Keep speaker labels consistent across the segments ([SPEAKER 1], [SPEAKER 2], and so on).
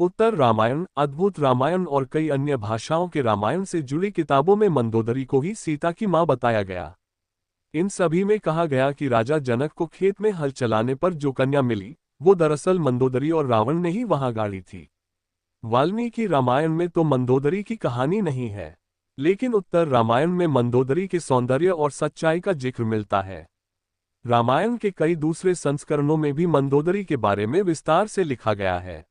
[SPEAKER 1] उत्तर रामायण, अद्भुत रामायण और कई अन्य भाषाओं के रामायण से जुड़ी किताबों में मंदोदरी को ही सीता की मां बताया गया। इन सभी में कहा गया कि राजा जनक को खेत में हल चलाने पर जो कन्या मिली, वो दरअसल मंदोदरी और रावण ने ही वहां गाड़ी थी। वाल्मीकि रामायण में तो मंदोदरी की कहानी नहीं है, लेकिन उत्तर रामायण में मंदोदरी के सौंदर्य और सच्चाई का जिक्र मिलता है। रामायण के कई दूसरे संस्करणों में भी मंदोदरी के बारे में विस्तार से लिखा गया है।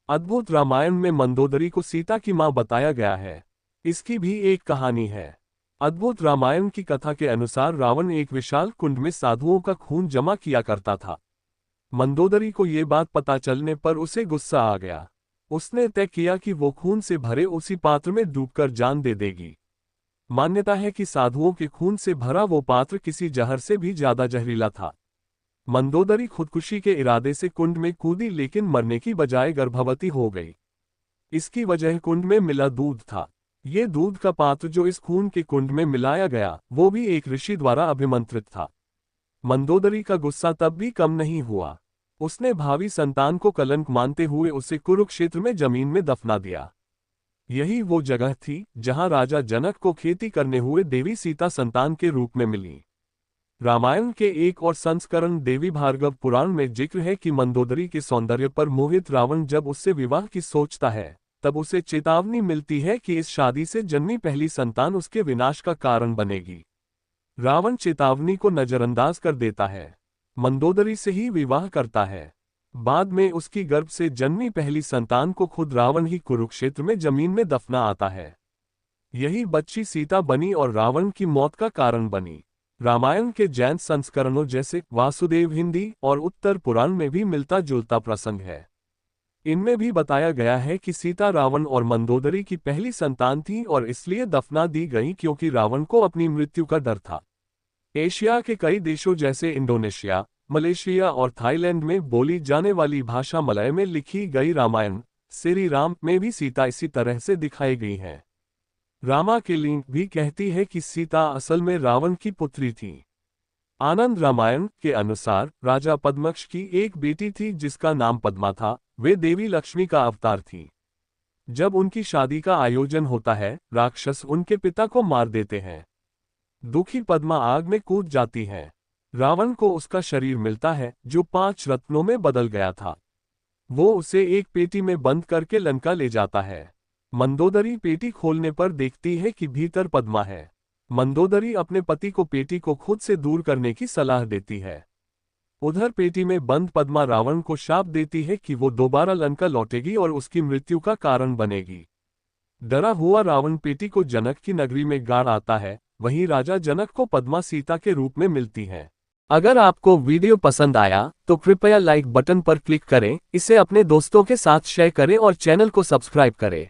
[SPEAKER 1] अद्भुत रामायण में मंदोदरी को सीता की मां बताया गया है। इसकी भी एक कहानी है। अद्भुत रामायण की कथा के अनुसार रावण एक विशाल कुंड में साधुओं का खून जमा किया करता था। मंदोदरी को ये बात पता चलने पर उसे गुस्सा आ गया। उसने तय किया कि वो खून से भरे उसी पात्र में डूबकर जान दे देगी। मान्यता है कि साधुओं के खून से भरा वो पात्र किसी जहर से भी ज्यादा जहरीला था। मंदोदरी खुदकुशी के इरादे से कुंड में कूदी, लेकिन मरने की बजाय गर्भवती हो गई। इसकी वजह कुंड में मिला दूध था। ये दूध का पात्र जो इस खून के कुंड में मिलाया गया, वो भी एक ऋषि द्वारा अभिमंत्रित था। मंदोदरी का गुस्सा तब भी कम नहीं हुआ। उसने भावी संतान को कलंक मानते हुए उसे कुरुक्षेत्र में जमीन में दफना दिया। यही वो जगह थी जहां राजा जनक को खेती करने हुए देवी सीता संतान के रूप में मिली। रामायण के एक और संस्करण देवी भार्गव पुराण में जिक्र है कि मंदोदरी के सौंदर्य पर मोहित रावण जब उससे विवाह की सोचता है, तब उसे चेतावनी मिलती है कि इस शादी से जन्मी पहली संतान उसके विनाश का कारण बनेगी। रावण चेतावनी को नजरअंदाज कर देता है, मंदोदरी से ही विवाह करता है। बाद में उसकी गर्भ से जन्मी पहली संतान को खुद रावण ही कुरुक्षेत्र में जमीन में दफना आता है। यही बच्ची सीता बनी और रावण की मौत का कारण बनी। रामायण के जैन संस्करणों जैसे वासुदेव हिंदी और उत्तर पुराण में भी मिलता जुलता प्रसंग है। इनमें भी बताया गया है कि सीता रावण और मंदोदरी की पहली संतान थी और इसलिए दफना दी गई क्योंकि रावण को अपनी मृत्यु का डर था। एशिया के कई देशों जैसे इंडोनेशिया, मलेशिया और थाईलैंड में बोली जाने वाली भाषा मलय में लिखी गई रामायण श्री राम में भी सीता इसी तरह से दिखाई गई है। रामा की लिंक भी कहती है कि सीता असल में रावण की पुत्री थी। आनंद रामायण के अनुसार राजा पद्मक्ष की एक बेटी थी जिसका नाम पद्मा था। वे देवी लक्ष्मी का अवतार थी। जब उनकी शादी का आयोजन होता है, राक्षस उनके पिता को मार देते हैं। दुखी पद्मा आग में कूद जाती है। रावण को उसका शरीर मिलता है जो 5 रत्नों में बदल गया था। वो उसे एक पेटी में बंद करके लंका ले जाता है। मंदोदरी पेटी खोलने पर देखती है कि भीतर पद्मा है। मंदोदरी अपने पति को पेटी को खुद से दूर करने की सलाह देती है। उधर पेटी में बंद पद्मा रावण को शाप देती है कि वो दोबारा लंका लौटेगी और उसकी मृत्यु का कारण बनेगी। डरा हुआ रावण पेटी को जनक की नगरी में गाड़ आता है। वहीं राजा जनक को पद्मा सीता के रूप में मिलती है। अगर आपको वीडियो पसंद आया तो कृपया लाइक बटन पर क्लिक करें, इसे अपने दोस्तों के साथ शेयर करें और चैनल को सब्सक्राइब करें।